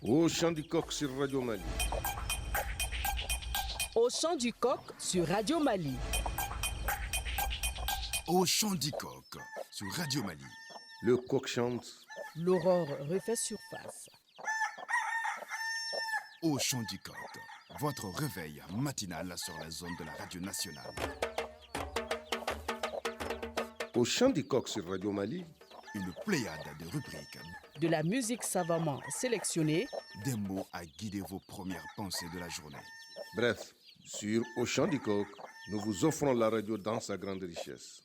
Au chant du coq sur Radio Mali. Au chant du coq sur Radio Mali. Au chant du coq sur Radio Mali. Le coq chante. L'aurore refait surface. Au chant du coq, votre réveil matinal sur la zone de la radio nationale. Au chant du coq sur Radio Mali. Une pléiade de rubriques. De la musique savamment sélectionnée. Des mots à guider vos premières pensées de la journée. Bref, sur Au chant du coq, nous vous offrons la radio dans sa grande richesse.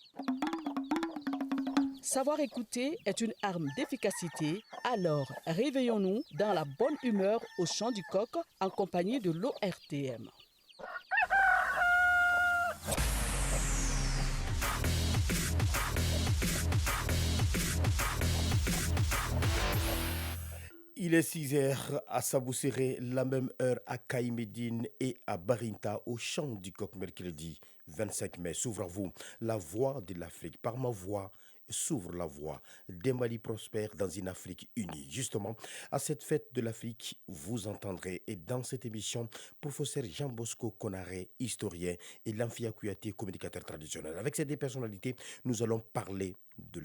Savoir écouter est une arme d'efficacité, alors réveillons-nous dans la bonne humeur au chant du coq en compagnie de l'ORTM. Il est 6h à Sabousséré, la même heure à Caïmédine et à Barinta au chant du coq mercredi 25 mai. S'ouvre à vous la voix de l'Afrique. Par ma voix, s'ouvre la voie des Mali prospères dans une Afrique unie. Justement, à cette fête de l'Afrique, vous entendrez, et dans cette émission, professeur Jean Bosco Konaré, historien, et Lamfia Kouyaté, communicateur traditionnel. Avec ces deux personnalités, nous allons parler de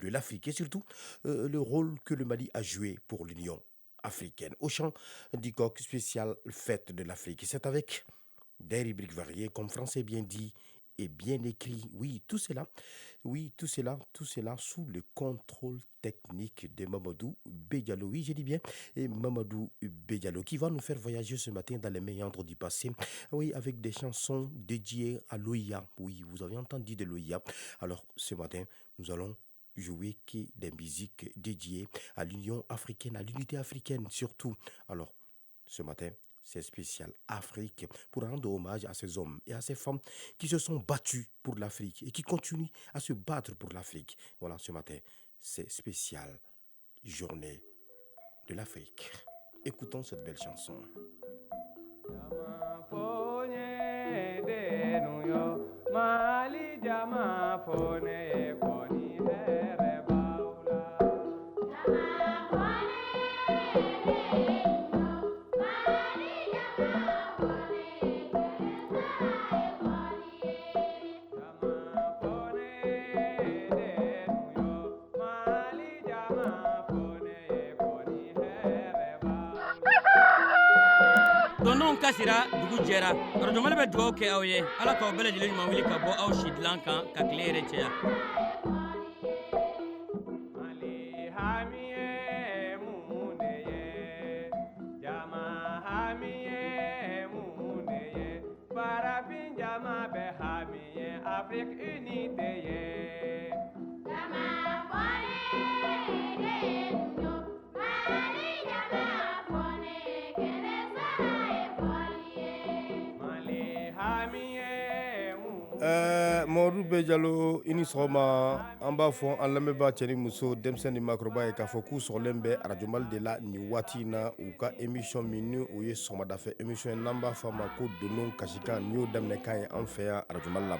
l'Afrique et surtout le rôle que le Mali a joué pour l'Union africaine. Au chant du coq spécial fête de l'Afrique. C'est avec des rubriques variées, comme français bien dit, et bien écrit. Oui, tout cela sous le contrôle technique de Mamadou Bédialo. Oui, j'ai dit bien, et Mamadou Bédialo, qui va nous faire voyager ce matin dans les méandres du passé. Oui, avec des chansons dédiées à l'Oïa. Oui, vous avez entendu de l'Oïa. Alors, ce matin, nous allons jouer des musiques dédiées à l'Union africaine, à l'unité africaine surtout. Alors, ce matin, c'est spécial Afrique pour rendre hommage à ces hommes et à ces femmes qui se sont battus pour l'Afrique et qui continuent à se battre pour l'Afrique. Voilà, ce matin, c'est spécial Journée de l'Afrique. Écoutons cette belle chanson. Donnons kasira dugu jɛra radio Mali bɛ dugawu kɛ aw ye ala k'aw bɛɛ lajɛlen ɲuman wuli ka bɔ aw si dilan kan ka tile yɛrɛ caya. Mamadou Bédialo, i ni sɔgɔma. An b'a fɔ an lamɛnbaa cɛ ni muso, denmisɛn ni maakɔrɔba ye k'a fɔ k'u sɔgɔlen bɛ Radio Mali de la nin waati in na u ka émission min ni o ye sɔgɔmadafɛ émission ye n'an b'a fɔ a ma ko Dondon Kasikan nin y'o daminɛkan ye an fɛ yan Radio Mali la.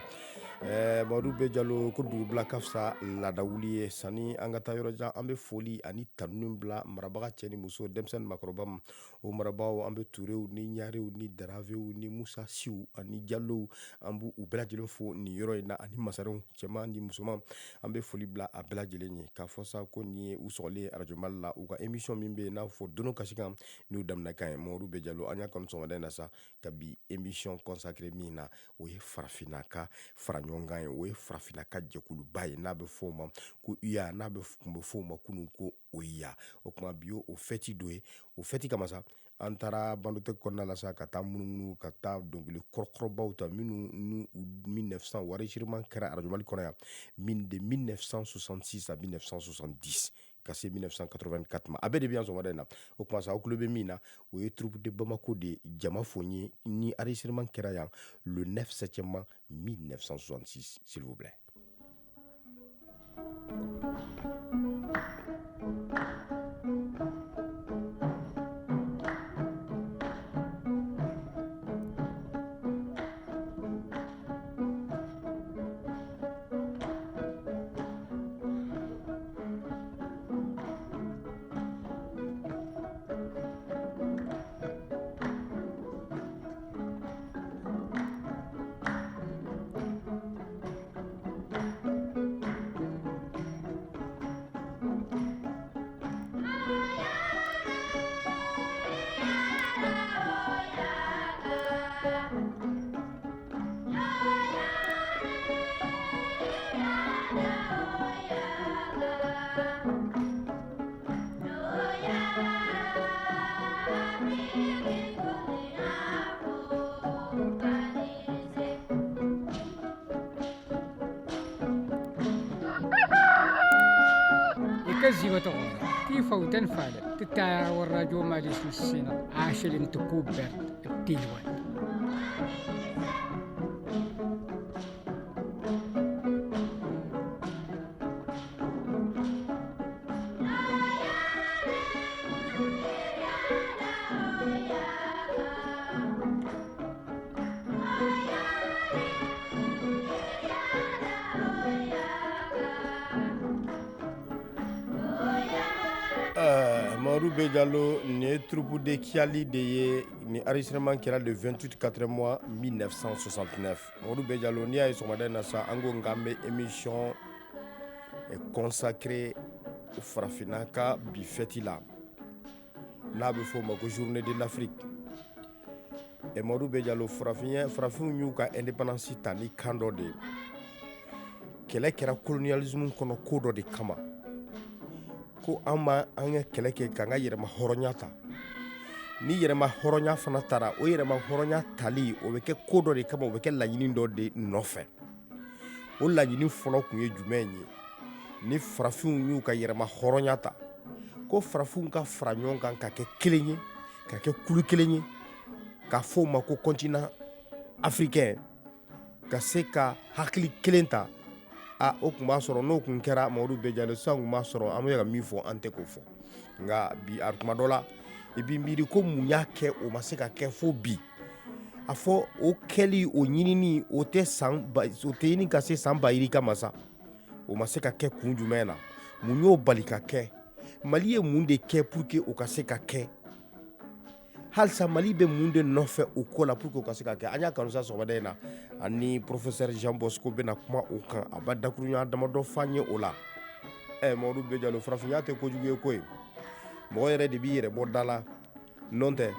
Mamadou Bédialo, ko dugubila ka fisa laadawuli ye. Sani an ka taa yɔrɔ jan, an bɛ foli ani tanuni bila marabaga cɛ ni muso, denmisɛn ni maakɔrɔba ma. O marabagaw an bɛ Turew ni Ɲarew ni Daravew ni Musa Siw ani Jalow, an b'u bɛɛ lajɛlen fo nin yɔrɔ in na, ani masarenw cɛman ni musoman. An bɛ foli bila a bɛɛ lajɛlen ye k'a fɔ sa ko nin ye u sɔgɔlen Radio Mali la u ka émission min bɛ yen n'a fɔ Dondon Kasikan n'u daminɛkan ye. Mamadou Bédialo, an y'a kanu sɔgɔmada in na sa ka bi émission consacrée min na o ye farafinna ka fara ɲɔgɔn kan ye. O ye farafinna ka jɛkuluba ye n'a bɛ fɔ o ma ko UYA, n'a bɛ kun bɛ fɔ o ma kunun ko OIA. O tuma bi o fɛti dɔ ye. O fɛti kama sa an taara Bandotek kɔnɔna la sa ka taa munumunu ka taa dɔnkili kɔrɔkɔrɔbaw ta minnu ni 1900 enregistrement kɛra Radio Mali kɔnɔ yan de 1966 à 1970 ka se 1984 ma. A bɛɛ de bɛ yan sɔgɔmada in na. O tuma sa aw tulo bɛ min na o ye troupe de Bamako de Jama Fonye ni enregistrement kɛra yan le 9 septembre 1966 s'il vous plaît. كزيوة غورة تيفوتن فالة تتايا والراجو ماليش نسينا عاشل انتكوب برد التيلوان Mamadou Bejalo ne troupe de Kiali de ye ni enregistrement kɛra le 28 4 mois 1969. Mamadou Bejalo ni a ye sɔgɔmada in na sa an ko nka an bɛ émission consacrée farafinna ka bi fête la n'a bɛ fɔ o ma ko journée de l'Afrique. Mamadou Bejalo farafinw y'u ka indépendance ta ni kan dɔ de ye. Kɛlɛ kɛra colonialisme kɔnɔ ko dɔ de kama. Ko an ka kɛlɛ kɛ k'an ka yɛrɛma hɔrɔnya ta ni yɛrɛma hɔrɔnya fana taara o yɛrɛma hɔrɔnya tali o bɛ kɛ ko dɔ de kama o bɛ kɛ laɲini dɔ de nɔfɛ o laɲini fɔlɔ tun ye jumɛn ye ni farafinw y'u ka yɛrɛma hɔrɔnya ta ko farafinw ka fara ɲɔgɔn kan ka kɛ kelen ye ka kɛ kulu kelen ye k'a fɔ o ma ko continent africain ka se ka hakili kelen ta o tun b'a sɔrɔ n'o tun kɛra Mamadou Bejalo sisan tun b'a sɔrɔ an bɛ ka min fɔ an tɛ k'o fɔ nka bi a tuma dɔ la i b'i miiri ko mun y'a kɛ o ma se ka kɛ fo bi a fɔ o kɛli o ɲinini o tɛ ɲini ka se san ba yirika ma sa o ma se ka kɛ kun jumɛn na mun y'o bali ka kɛ Mali ye mun de kɛ pour que o ka se ka kɛ halisa Mali bɛ mun de nɔfɛ o ko la pour que o ka se ka kɛ an y'a kanu sa sɔgɔmada in na ani professeur Jean Bosco bɛna kuma o kan a b'a dakuruɲa damadɔ f'an ye o la Mamadou Bejalo farafinya tɛ kojugu ye ko ye mɔgɔ yɛrɛ de b'i yɛrɛ bɔ da la n'o tɛ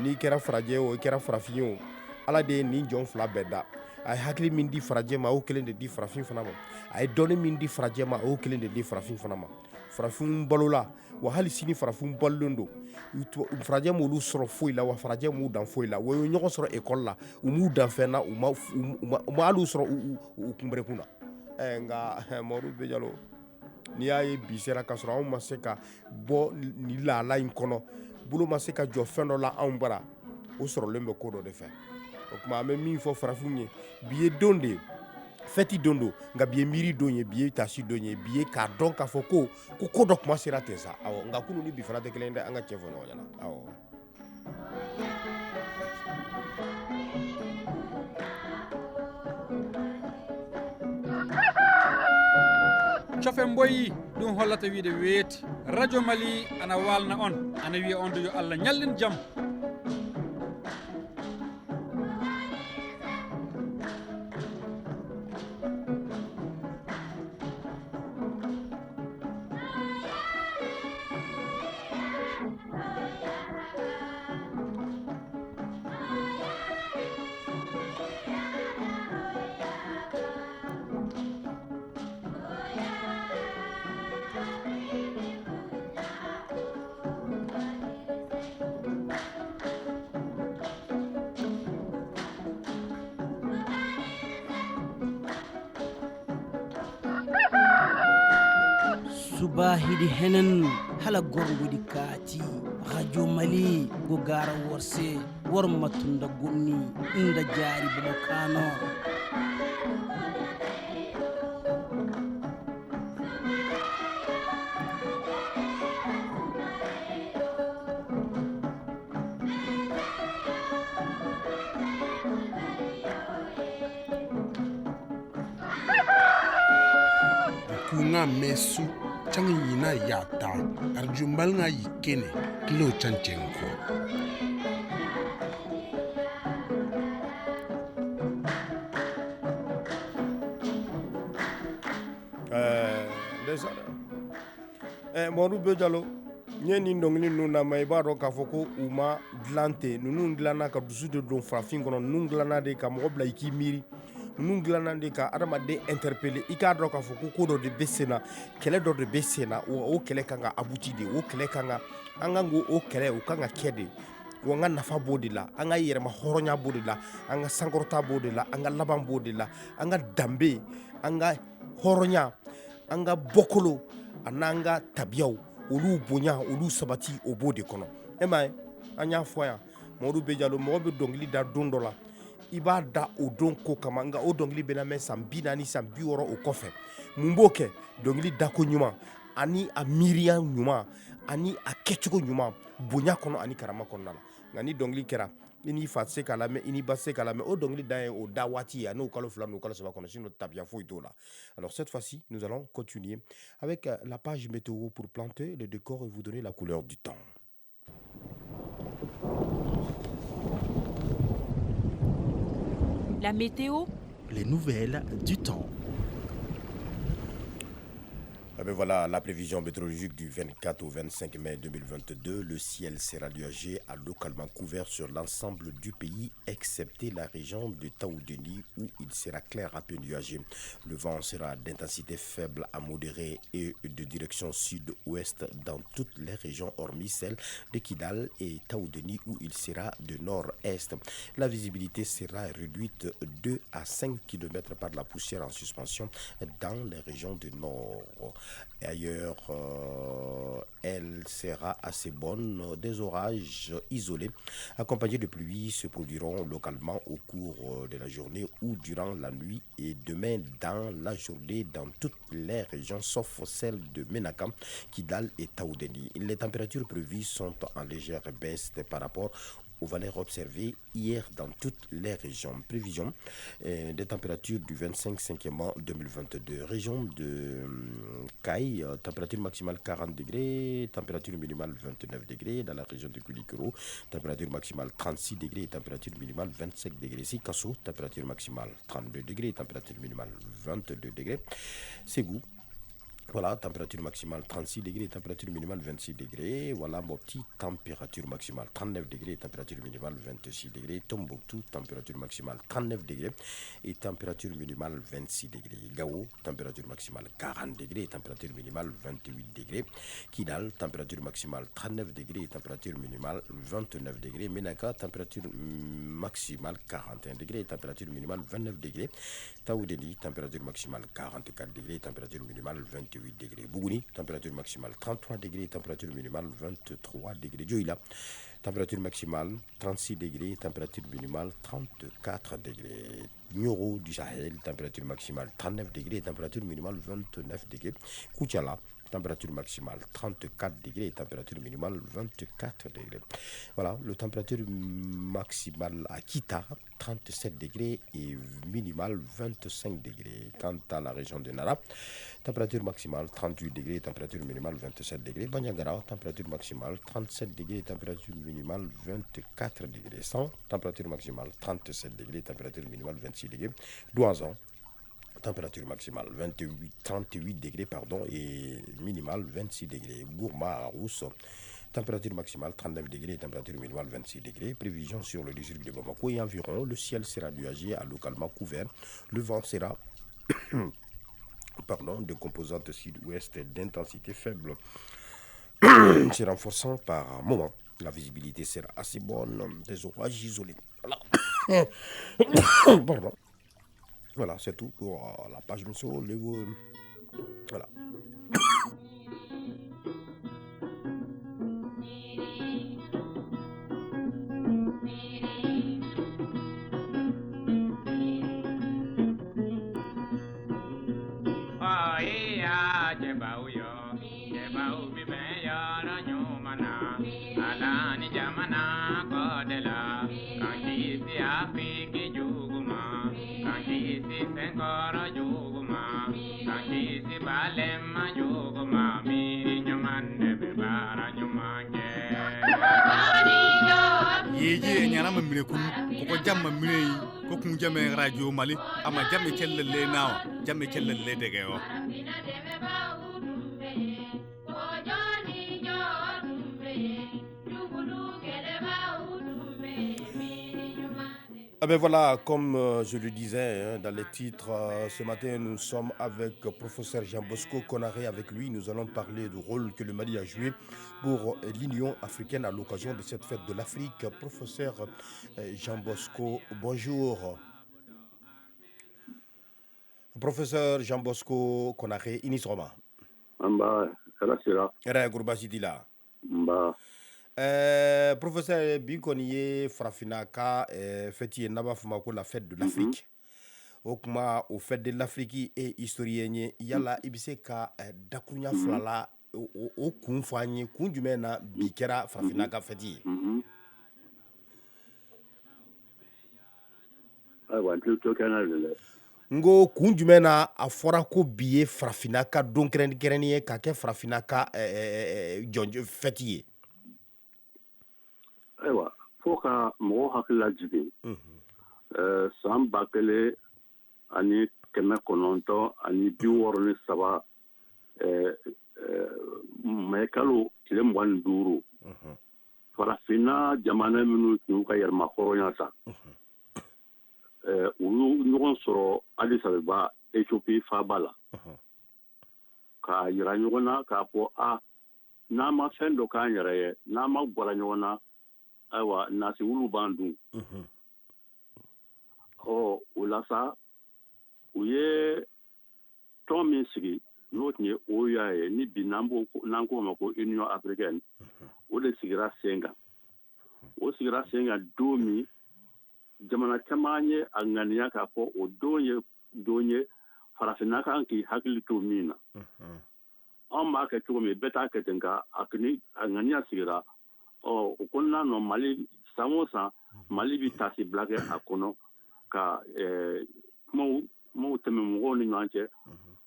n'i kɛra farajɛ o i kɛra farafin ye o Ala de ye nin jɔn fila bɛɛ da a ye hakili min di farajɛ ma o kelen de di farafin fana ma a ye dɔnni min di farajɛ ma o kelen de di farafin fana ma farafin balola wa hali sini farafin balolen don farajɛ m'olu sɔrɔ foyi la wa farajɛ m'u dan foyi la wa u ye ɲɔgɔn sɔrɔ école la u m'u dan fɛn na u ma hali sɔrɔ u kunbɛrɛkun na nka Mamadou Bejalo n'i y'a ye bi sera ka sɔrɔ anw ma se ka bɔ ni lahala in kɔnɔ bolo ma se ka jɔ fɛn dɔ la anw bara o sɔrɔlen bɛ ko dɔ de fɛ o tuma an bɛ min fɔ farafinw ye bi ye don de ye fɛti don don nka bi ye miiri don ye bi ye tasi don ye bi ye k'a dɔn k'a fɔ ko dɔ kuma sera ten sa awɔ nka kunu ni bi fana tɛ kelen dɛ an ka cɛ fɔ ɲɔgɔn ɲɛna awɔ. cofen boyi ɗum hollata wiide weeti radio Mali ana walna on ana wiya on yo Allah ñallin jaam subahidi henen hala gorgudi kaati radio Mali go gara worse worma tunda gonni inda jaari bomo kano kunga mesu changi yina yata arjumbal nga yikene kilo chanchenko Mamadou Bejalo nye ni dɔnkili ninnu na ma i b'a dɔn k'a fɔ ko u ma dilan ten ninnu dilanna ka dusu de don farafin kɔnɔ ninnu dilanna de ka mɔgɔ bila i k'i miiri ninnu dilanna de ka adamaden interpeller i k'a dɔn k'a fɔ ko dɔ de bɛ sen na kɛlɛ dɔ de bɛ sen na o kɛlɛ kan ka abuti de o kɛlɛ kan ka an kan k'o kɛlɛ o kan ka kɛ de wa an ka nafa b'o de la an ka yɛrɛma hɔrɔnya b'o de la an ka sankɔrɔta b'o de la an ka laban b'o de la an ka danbe an ka hɔrɔnya an ka bɔkolo ananga tabiyaw olu bonya olu sabati o b'o de kɔnɔ e ma ye an y'a fɔ yan Modibo B Jalo mɔgɔ bɛ dɔnkili da don dɔ la i b'a da o don ko kama nka o dɔnkili bɛ lamɛn san 40 san 60 o kɔfɛ mun b'o kɛ dɔnkili dako ɲuman ani a miiriya ɲuman ani a kɛcogo ɲuman bonya kɔnɔ ani karama kɔnɔna la nka ni dɔnkili kɛra i n'i fa se k'a lamɛn i n'i ba se k'a lamɛn o dɔnkili da ye o da waati ye n'o kalo 2 n'o kalo 3 kɔnɔ sinon tabiya foyi t'o la. Alors cette fois-ci nous allons continuer avec la page météo pour planter le décor et vous donner la couleur du temps. La météo, les nouvelles du temps. Eh bien voilà la prévision météorologique du 24 au 25 mai 2022. Le ciel sera nuageux à localement couvert sur l'ensemble du pays, excepté la région de Taoudeni où il sera clair à peu nuageux. Le vent sera d'intensité faible à modérée et de direction sud-ouest dans toutes les régions hormis celle de Kidal et Taoudeni où il sera de nord-est. La visibilité sera réduite 2 à 5 km par la poussière en suspension dans les régions du nord. Et ailleurs, elle sera assez bonne. Des orages isolés accompagnés de pluies se produiront localement au cours de la journée ou durant la nuit et demain dans la journée dans toutes les régions sauf celle de Menaka, Kidal et Taoudeni. Les températures prévues sont en légère baisse par rapport aux valeurs observées hier dans toutes les régions. Prévision des températures du 25 mai 2022. Région de Caille, température maximale 40 degrés, température minimale 29 degrés. Dans la région de Koulikoro, température maximale 36 degrés et température minimale 25 degrés. Sikasso, température maximale 32 degrés et température minimale 22 degrés. Ségou, voilà, température maximale 36 degrés, température minimale 26 degrés. Voilà, Mopti, température maximale 39 degrés, température minimale 26 degrés. Tombouctou, température maximale 39 degrés et température minimale 26 degrés. Gao, température maximale 40 degrés et température minimale 28 degrés. Kidal, température maximale 39 degrés et température minimale 29 degrés. Menaka, température maximale 41 degrés et température minimale 29 degrés. Taoudeni, température maximale 44 degrés et température minimale 28 degrés. Bougouni, température maximale 33 degrés, température minimale 23 degrés. Djoïla, température maximale 36 degrés, température minimale 34 degrés. Nyoro du Sahel, température maximale 39 degrés, température minimale 29 degrés. Koutiala, température maximale 34 degrés et température minimale 24 degrés. Voilà, le température maximale à Kita, 37 degrés et minimale 25 degrés. Quant à la région de Nara, température maximale 38 degrés et température minimale 27 degrés. Banyagara, température maximale 37 degrés et température minimale 24 degrés. 100, température maximale 37 degrés et température minimale 26 degrés. Douazan, température maximale 38 degrés et minimale 26 degrés. Gourma, Rousse, température maximale 39 degrés et température minimale 26 degrés. Prévision sur le district de Bamako et environ. Le ciel sera nuageux à localement couvert. Le vent sera de composante sud-ouest d'intensité faible se renforçant par moment. La visibilité sera assez bonne. Des orages isolés. Voilà. Pardon. Voilà, c'est tout pour la page météo. Voilà. yeje nyana mamire kun ko jamma mine ko kun jame radio Mali ama jamme kellele nawa jamme kellele dege o Ah ben voilà, comme je le disais dans les titres, ce matin nous sommes avec professeur Jean Bosco Konaré. Avec lui, nous allons parler du rôle que le Mali a joué pour l'Union africaine à l'occasion de cette fête de l'Afrique. Professeur Jean Bosco, bonjour. Professeur Jean Bosco Konaré, Inisroma. Nba kala sira. Era groupe City la. Nba. Professeur bi kɔni ye farafina ka fête ye n'a b'a fɔ ma ko la fête de l'Afrique. O kuma o fête de l'Afrique et historien ye yala i bɛ se ka dakurunya fila la o kun fɔ an ye kun jumɛn na bi kɛra farafina ka fête ye. Ayiwa n t'o kɛ n'a ye dɛ. N ko kun jumɛn na a fɔra ko bi ye farafina ka don kɛrɛnkɛrɛnnen ye ka kɛ farafina ka jɔnjɔ fête ye. Ayiwa fo ka mɔgɔw hakili lajigin san 1963 mai kalo tile 25 farafina jamana minnu tun y'u ka yɛrɛma hɔrɔnya ta u y'u ɲɔgɔn sɔrɔ Addis Abeba Éthiopie faaba la k'a yira ɲɔgɔn na k'a fɔ n'an ma fɛn dɔ k'an yɛrɛ ye n'an ma gwara ɲɔgɔn na ayiwa nasi wulu b'an dun o la sa u ye tɔn min sigi n'o tun ye OUA ye ni bi n'an k'o ma ko Union Africaine o de sigira sen kan o sigira sen kan don min jamana caman ye a ŋaniya k'a fɔ o don ye farafina kan k'i hakili to min na anw b'a kɛ cogo min bɛɛ t'a kɛ ten nka a ŋaniya sigira o kɔnɔna na Mali san o san Mali bɛ taasi bila kɛ a kɔnɔ ka kumaw tɛmɛ mɔgɔw ni ɲɔgɔn cɛ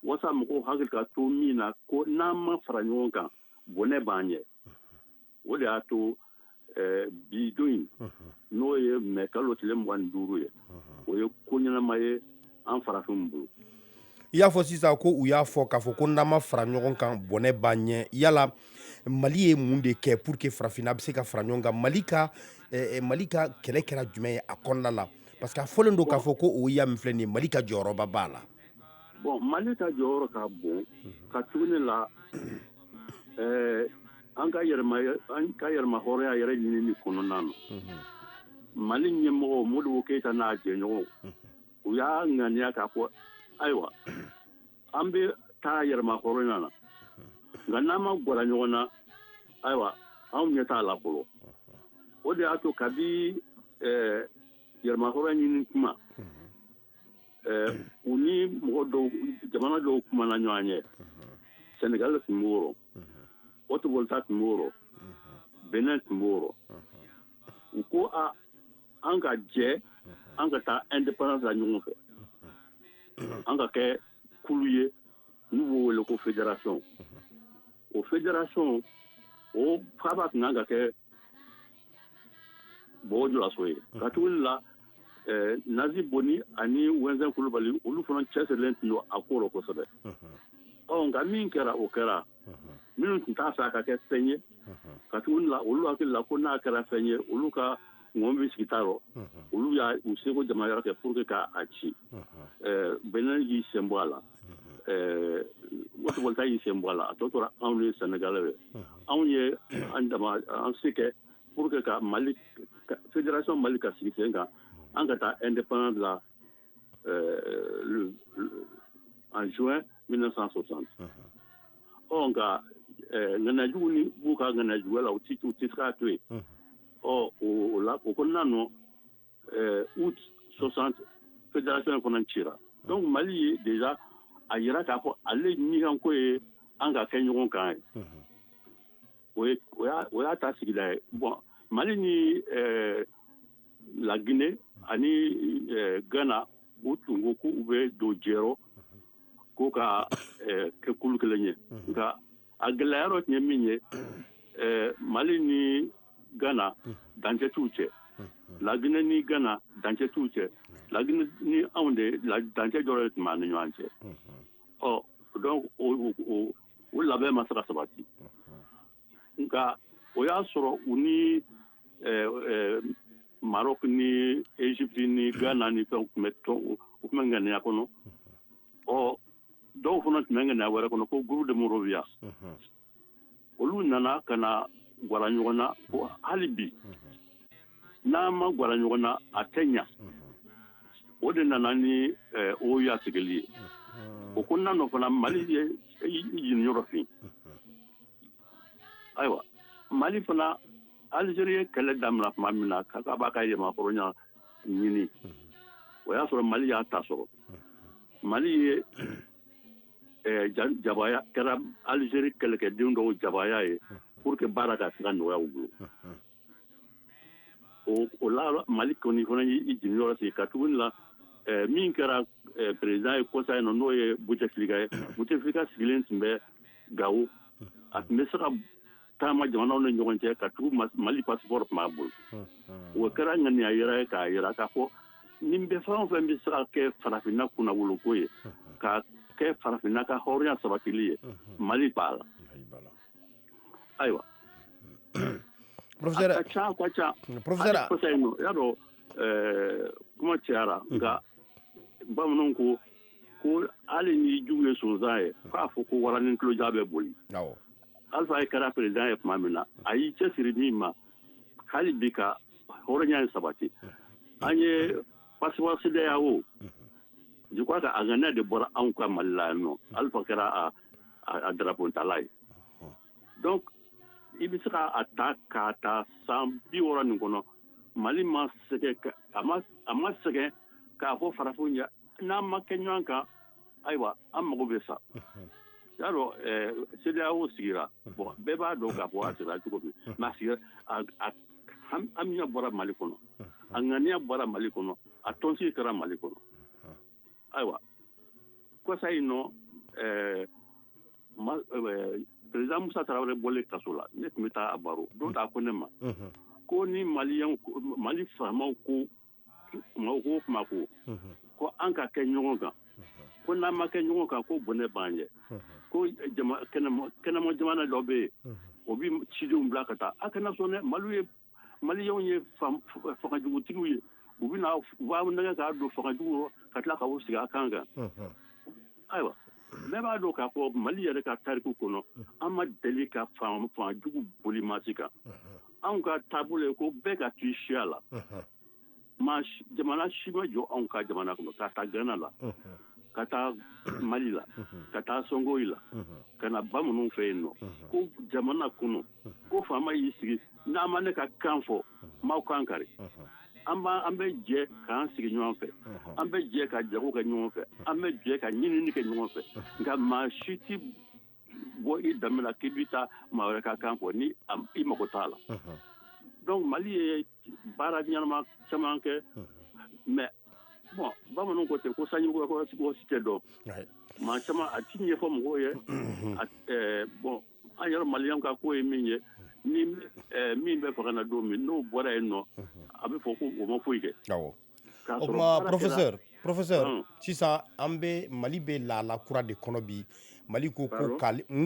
walasa mɔgɔw hakili ka to min na ko n'an ma fara ɲɔgɔn kan bɔnɛ b'an ɲɛ o de y'a to bi don in n'o ye mai kalo tile 25 ye o ye ko ɲɛnama ye an farafinw bolo. I y'a fɔ sisan ko u y'a fɔ k'a fɔ ko n'an ma fara ɲɔgɔn kan bɔnɛ b'an ɲɛ yala Mali ye mun de kɛ pour que farafina bɛ se ka fara ɲɔgɔn kan Mali ka kɛlɛ kɛra jumɛn ye a kɔnɔna la parce que a fɔlen don k'a fɔ ko OUA min filɛ nin ye Mali ka jɔyɔrɔba b'a la. Bon Mali ka jɔyɔrɔ ka bon ka tuguni la an ka yɛrɛma hɔrɔnya yɛrɛ ɲinini kɔnɔna na Mali ɲɛmɔgɔ Modibo Keyita n'a jɛɲɔgɔnw u y'a ŋaniya k'a fɔ ayiwa an bɛ taa yɛrɛma hɔrɔnya na nka n'an ma gwara ɲɔgɔn na ayiwa anw ɲɛ t'a la fɔlɔ o de y'a to kabi yɛrɛma hɔrɔnya ɲini kuma u ni jamana dɔw kumana ɲɔgɔn ye Senegal tun b'o rɔ Haute Volta tun b'o rɔ Benin tun b'o rɔ u ko an ka jɛ an ka taa indépendance la ɲɔgɔn fɛ an ka kɛ kulu ye n'u b'o wele ko fédération o fédération o faaba tun kan ka kɛ Bɔbɔ Julaso ye ka tuguni la Nazi Boni ani Wɛnzɛn Kulubali olu fana cɛsirilen tun don a ko rɔ kosɛbɛ nka min kɛra o kɛra minnu tun t'a fɛ a ka kɛ fɛn ye ka tuguni la olu hakili la ko n'a kɛra fɛn ye olu ka ŋɔn bɛ sigi ta rɔ olu y'u seko jamana yɔrɔ kɛ pour que k'a ci Benin y'i sen bɔ a la Haute Volta y'i sen bɔ a la a tɔ tora anw ye Sénégalais ye anw ye an se kɛ pour que ka Mali fédération Mali ka sigi sen kan an ka taa indépendance la en juin 1960 nka ŋanajugu ni b'u ka ŋanajuguya la u tɛ se k'a to yen o kɔnɔna na août 60 fédération fana cira donc Mali ye déjà a yira k'a fɔ ale ɲikanko ye an ka kɛ ɲɔgɔn kan ye o y'a ta sigida ye bon Mali ni la Guinée ani Ghana u tun ko k'u bɛ don jɛyɔrɔ ko ka kɛ kulu kelen ye nka a gɛlɛyayɔrɔ tun ye min ye Mali ni Ghana dancɛ t'u cɛ la Guinée ni Ghana dancɛ t'u cɛ la Guinée ni anw de dancɛ dɔrɔn de tun b'an ni ɲɔgɔn cɛ donc o labɛn ma se ka sabati nka o y'a sɔrɔ u ni Maroc ni Égypte ni Ghana ni fɛnw tun bɛ ŋaniya kɔnɔ dɔw fana tun bɛ ŋaniya wɛrɛ kɔnɔ ko groupe de Monrovia olu nana ka na gwara ɲɔgɔn na ko hali bi n'an ma gwara ɲɔgɔn na a tɛ ɲa o de nana ni OUA sigili ye o kɔnɔna na fana Mali ye yin yɔrɔ fin ayiwa mali fana Algérie kɛlɛ daminɛ tuma min na k'a b'a ka yɛlɛmahɔrɔnya ɲini o y'a sɔrɔ mali y'a ta sɔrɔ mali ye jabaya kɛra Algérie kɛlɛkɛdenw dɔw jabaya ye pour que baara ka se ka nɔgɔya u bolo o la mali kɔni fana y'i jigi yɔrɔ sigi ka tuguni la min kɛra président ye kɔsa yen nɔ n'o ye Bouteflika ye Bouteflika sigilen tun bɛ Gawo a tun bɛ se ka taama jamanaw ni ɲɔgɔn cɛ ka tugu mali passeport tun b'a bolo o kɛra ŋaniya yɛrɛ ye k'a yira k'a fɔ nin bɛ fɛn o fɛn bɛ se ka kɛ farafinna kunnawoloko ye ka kɛ farafinna ka hɔrɔnya sabatili ye mali b'a la ayiwa professeur a ka ca professeur kɔsa yen nɔ y'a dɔn kuma cayara nka bamananw ko hali ni jugu ye sonsan ye k'a fɔ ko wara ni tulojan bɛ boli Alpha ye kɛra président ye tuma min na a y'i cɛsiri min ma hali bi ka hɔrɔnya in sabati an ye passeport CEDEAO je crois que a ŋaniya de bɔra anw ka mali la yan nɔ Alpha kɛra a drapeau-tala ye donc i bɛ se k'a ta k'a ta san 60 nin kɔnɔ mali ma sɛgɛn a ma sɛgɛn k'a fɔ farafinw ye n'an ma kɛ ɲɔgɔn kan ayiwa an mago bɛ sa y'a dɔn CEDEAO sigira bon bɛɛ b'a dɔn k'a fɔ a sigira cogo min mais a sigira hamiya bɔra mali kɔnɔ a ŋaniya bɔra mali kɔnɔ a tɔnsigi kɛra mali kɔnɔ ayiwa kɔsa in nɔ président Musa Tarawele bɔlen kaso la ne tun bɛ taa a baro dɔw t'a ko ne ma ko ni mali faamaw ko kuma ko an ka kɛ ɲɔgɔn kan ko n'an ma kɛ ɲɔgɔn kan ko bɔnɛ b'an ye ko kɛnɛma jamana dɔ bɛ yen o bɛ cidenw bila ka taa a kana sɔn dɛ maliyɛnw ye fangajugutigiw ye u b'a nɛgɛ k'a don fangajugu ka tila ka sigi a kan ayiwa bɛɛ b'a dɔn k'a fɔ mali yɛrɛ ka tariku kɔnɔ an ma deli ka fangajugu boli maasi kan anw ka taabolo ye ko bɛɛ ka to i siya la jamana si ma jɔ anw ka jamana kɔnɔ ka taa Gana la ka taa mali la ka taa Songoyi la ka na bamananw fɛ yen nɔ ko jamana kɔnɔ ko faama y'i sigi n'an ma ne ka kan fɔ m'aw kan kari an bɛ jɛ k'an sigi ɲɔgɔn fɛ an bɛ jɛ ka jago kɛ ɲɔgɔn fɛ an bɛ jɛ ka ɲinini kɛ ɲɔgɔn fɛ nka maa si tɛ bɔ i danbe la k'i bɛ taa maa wɛrɛ ka kan fɔ ni i mago t'a la donc mali ye baara ɲɛnama caman kɛ mais bon bamananw ko ten ko sanji si tɛ dɔn maa caman a ti ɲɛfɔ mɔgɔw ye bon an yɛrɛ maliyɛnw ka ko ye min ye ni min bɛ fanga na don min n'o bɔra yen nɔ a bɛ fɔ ko o ma foyi kɛ o kuma professeur sisan an bɛ mali bɛ lahala kura de kɔnɔ bi mali ko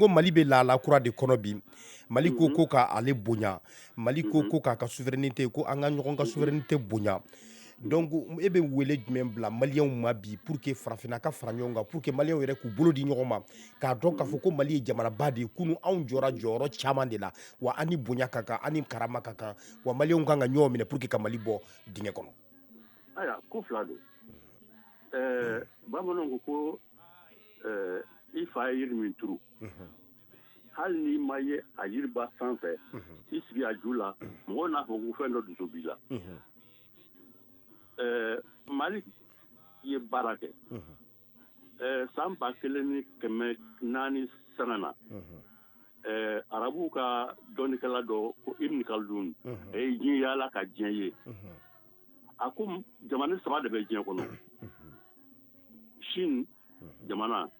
mali bɛ lahala kura de kɔnɔ bi mali ko k'ale bonya mali ko k'a ka souveraineté ko an ka ɲɔgɔn ka souveraineté bonya donc e bɛ wele jumɛn bila maliyɛnw ma bi pour que farafinna ka fara ɲɔgɔn kan pour que maliyɛnw yɛrɛ k'u bolo di ɲɔgɔn ma k'a dɔn k'a fɔ ko mali ye jamanaba de ye kunun anw jɔra jɔyɔrɔ caman de la wa an ni bonya ka kan an ni karama ka kan wa maliyɛnw kan ka ɲɔgɔn minɛ pour que ka mali bɔ dingɛ kɔnɔ. ayiwa ko fila don bamananw ko i fa ye yiri min turu hali n'i ma ye a yiriba sanfɛ i sigi a ju la mɔgɔw n'a fɔ ko fɛn dɔ dusu b'i la. Mali ye baara kɛ san 1400 na arabuw ka dɔnnikɛla dɔ ko Ibn Khaldun ye diɲɛ yaala ka diɲɛ ye a ko jamana 3 de bɛ diɲɛ kɔnɔ Chine jamana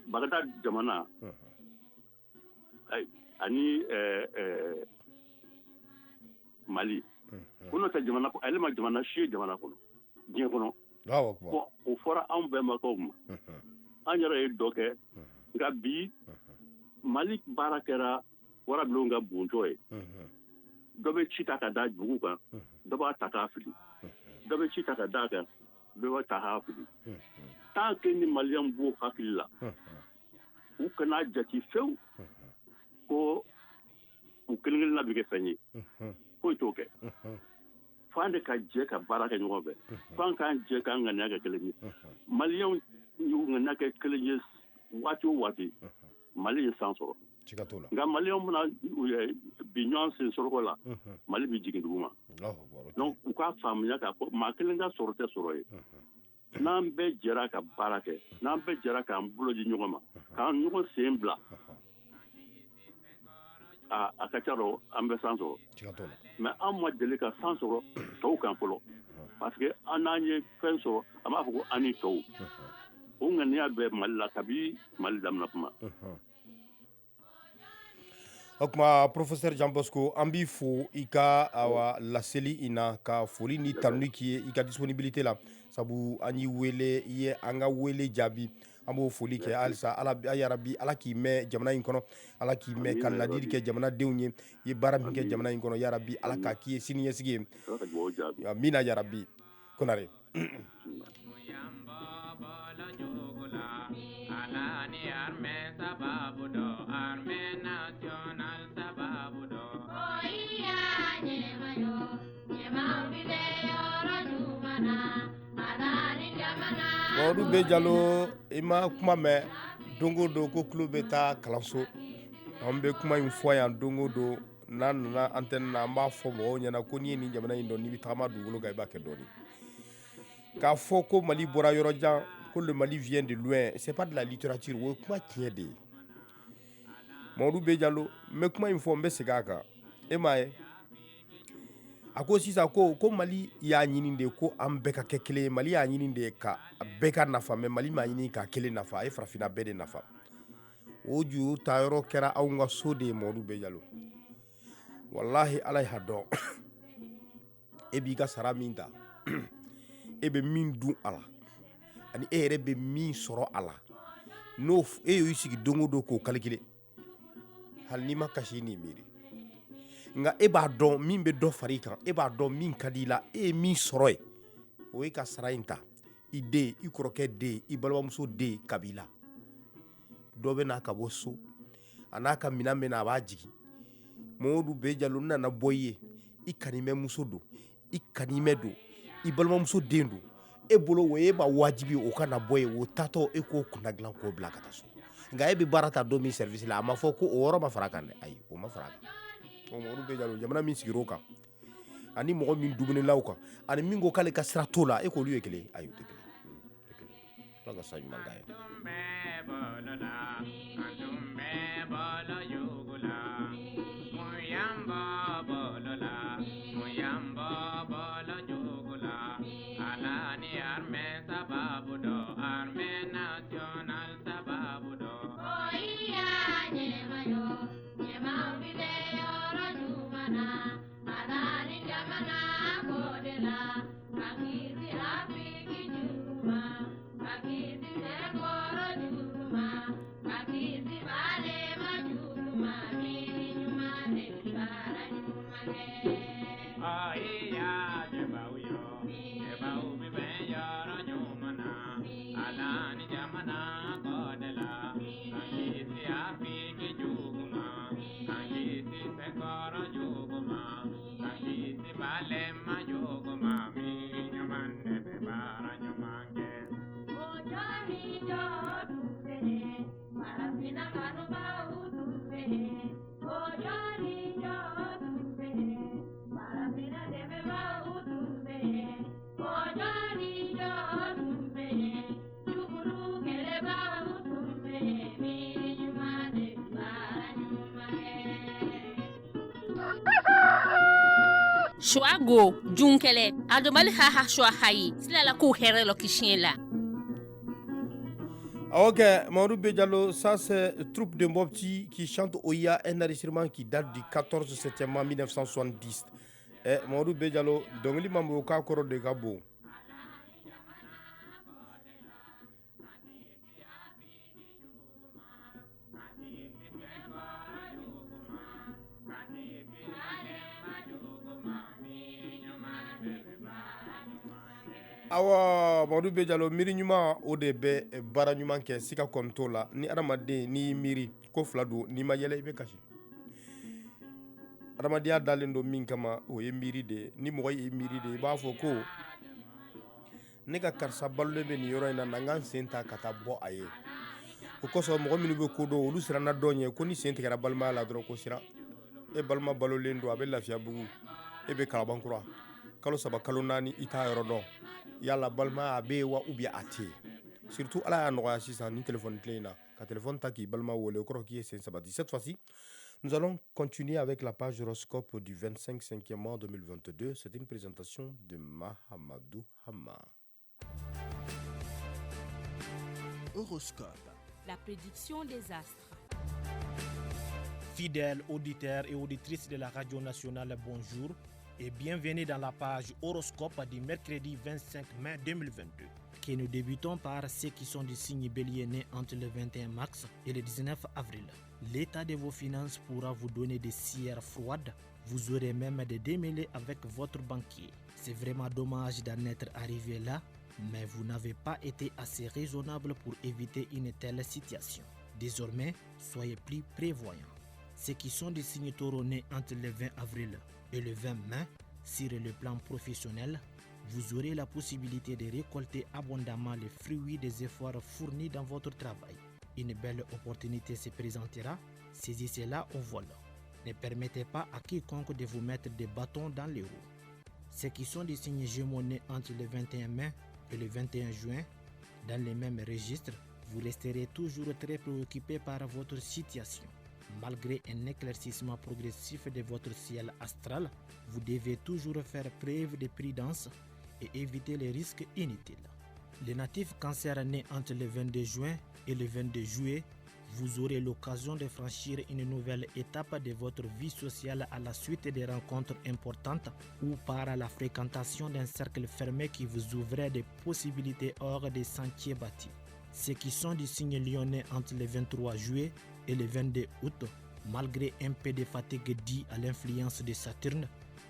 Bagdad jamana ani Mali ko n'o tɛ jamana ale ma jamana si ye jamana kɔnɔ diɲɛ kɔnɔ o fɔra anw bɛnbakaw ma an yɛrɛ ye dɔ kɛ nka bi Mali baara kɛra warabilenw ka bontɔ ye dɔ bɛ ci ta ka da jugu kan dɔ b'a ta k'a fili dɔ bɛ ci ta ka da kan dɔ b'a ta k'a fili tant que ni maliyɛnw b'o hakili la u kana jate fewu ko u kelen-kelenna bɛ kɛ fɛn ye foyi t'o kɛ f'an de ka jɛ ka baara kɛ ɲɔgɔn fɛ f'an k'an jɛ k'an ŋaniya kɛ kelen ye maliyɛnw na kɛ kelen ye waati o waati Mali ye san sɔrɔ nka maliyɛnw bɛna bi ɲɔgɔn sen sɔrɔko la Mali bɛ jigin dugu ma donc u k'a faamuya k'a fɔ maa kelen ka sɔrɔ tɛ sɔrɔ ye n'an bɛɛ jɛra ka baara kɛ n'an bɛɛ jɛra k'an bolo di ɲɔgɔn ma k'an ɲɔgɔn sen bila a ka ca dɔ an bɛ san sɔrɔ mais an ma deli ka san sɔrɔ tɔw kan fɔlɔ parce que an n'an ye fɛn sɔrɔ an b'a fɔ ko an ni tɔw o ŋaniya bɛ Mali la kabi Mali daminɛ kuma o kuma professeur Jean Bosco an b'i fo i ka laseli in na ka foli ni tanuni k'i ye i ka disponibilité la sabu an y'i wele i ye an ka wele jaabi an b'o foli kɛ halisa yarabi ala k'i mɛn jamana in kɔnɔ ala k'i mɛn ka ladili kɛ jamanadenw ye i ye baara min kɛ jamana in kɔnɔ yarabi ala k'a k'i ye siniɲɛsigi ye amina yarabi Konare Mɔdu bɛ Jalo i ma kuma mɛn don o don ko tulo bɛ taa kalanso an bɛ kuma in fɔ yan don o don n'an nana antenne na an b'a fɔ mɔgɔw ɲɛna ko n'i ye nin jamana in dɔn n'i bɛ tagama dugukolo kan i b'a kɛ dɔɔni k'a fɔ ko Mali bɔra yɔrɔ jan ko le Mali vient de loin c'est pas de la littérature o ye kuma tiɲɛ de ye Mɔdu bɛ Jalo n bɛ kuma in fɔ n bɛ segin a kan e m'a ye a ko sisan ko Mali y'a ɲini de ko an bɛɛ ka kɛ kelen ye Mali y'a ɲini de ka bɛɛ ka nafa mais Mali m'a ɲini ka kelen nafa a ye farafinna bɛɛ de nafa o juru ta yɔrɔ kɛra anw ka so de ye Mɔdu bɛ Jalo wallahi ala y'a dɔn e b'i ka sara min ta e bɛ min dun a la ani e yɛrɛ bɛ min sɔrɔ a la n'o e y'i sigi don o don k'o calculer hali n'i ma kasi n'i miiri nka e b'a dɔn min bɛ dɔ fara i kan e b'a dɔn min ka di i la e ye min sɔrɔ ye o ye ka sara in ta i den i kɔrɔkɛ den i balimamuso den kabila dɔ bɛ n'a ka bɔ so a n'a ka minɛn bɛ na a b'a jigin Mɔdu bɛ Jalo n nana bɔ i ye i kanimɛ muso don i kanimɛ don i balimamuso den don e bolo o ye ma wajibi o kana bɔ ye o tatɔ e k'o kunna dilan k'o bila ka taa so nka e bɛ baara ta don min service la a ma fɔ ko o yɔrɔ ma fara a kan dɛ ayi o ma fara a kan Mɔdu bɛ Jalo jamana min sigir'o kan ani mɔgɔ min dumunilaw kan ani min ko k'ale ka sira t'o la e k'olu ye kelen ayi o tɛ kelen ala ka sa ɲuman k'a ye Shuago, Junkele, Adomali Haha Shuahai, Silla Ko Herelo Kishiela. Ok, Mɔdu bɛ Jalo, ça c'est troupe de Mopti qui chante Oya, un enregistrement qui date du 14 septembre 1970. Mɔdu bɛ Jalo, dongili mambo ka kɔrɔ de ka bon. Awa Mɔdu bɛ Jalo miiri ɲuman o de bɛ baara ɲuman kɛ sika kɔni t'o la ni adamaden n'i y'i miiri ko fila don n'i ma yɛlɛ i bɛ kasi adamadenya dalen don min kama o ye miiri de ye ni mɔgɔ y'i miiri de i b'a fɔ ko ne ka karisa balolen bɛ nin yɔrɔ in na na n ka n sen ta ka taa bɔ a ye o kosɔn mɔgɔ minnu bɛ ko dɔn olu siranna dɔn ɲɛ ko ni sen tigɛra balimaya la dɔrɔn ko siran e balima balolen don a bɛ lafiya bugu e bɛ kalabankura kalo 3 kalo 4 i t'a yɔrɔ dɔn yala balimaya a bɛ yen wa ou bien a tɛ yen surtout ala y'a nɔgɔya sisan ni téléphone clé in na ka téléphone ta k'i balima wele o kɔrɔ k'i ye sen sabati cette fois-ci nous allons continuer avec la page horoscope du 25e mois 2022. C'est une présentation de Mahamadou Hama. Horoscope. La prédiction des astres. Fidèles auditeurs et auditrices de la Radio Nationale, bonjour et bienvenue dans la page horoscope du mercredi 25 mai 2022. Que nous débutons par ceux qui sont du signe bélier né entre le 21 mars et le 19 avril. L'état de vos finances pourra vous donner des sueurs froides. Vous aurez même des démêlés avec votre banquier. C'est vraiment dommage d'en être arrivé là, mais vous n'avez pas été assez raisonnable pour éviter une telle situation. Désormais, soyez plus prévoyants. Ceux qui sont des signes taureaux nés entre le 20 avril et le 20 mai, sur le plan professionnel, vous aurez la possibilité de récolter abondamment les fruits des efforts fournis dans votre travail. Une belle opportunité se présentera, saisissez-la au vol. Ne permettez pas à quiconque de vous mettre des bâtons dans les roues. Ceux qui sont des signes gémeaux nés entre le 21 mai et le 21 juin, dans les mêmes registres, vous resterez toujours très préoccupés par votre situation. Malgré un éclaircissement progressif de votre ciel astral, vous devez toujours faire preuve de prudence et éviter les risques inutiles. Les natifs cancer nés entre le 22 juin et le 22 juillet, vous aurez l'occasion de franchir une nouvelle étape de votre vie sociale à la suite des rencontres importantes ou par la fréquentation d'un cercle fermé qui vous ouvrait des possibilités hors des sentiers bâtis. Ceux qui sont du signe lyonnais entre le 23 juillet et le 22 août, malgré un peu de fatigue due à l'influence de Saturne,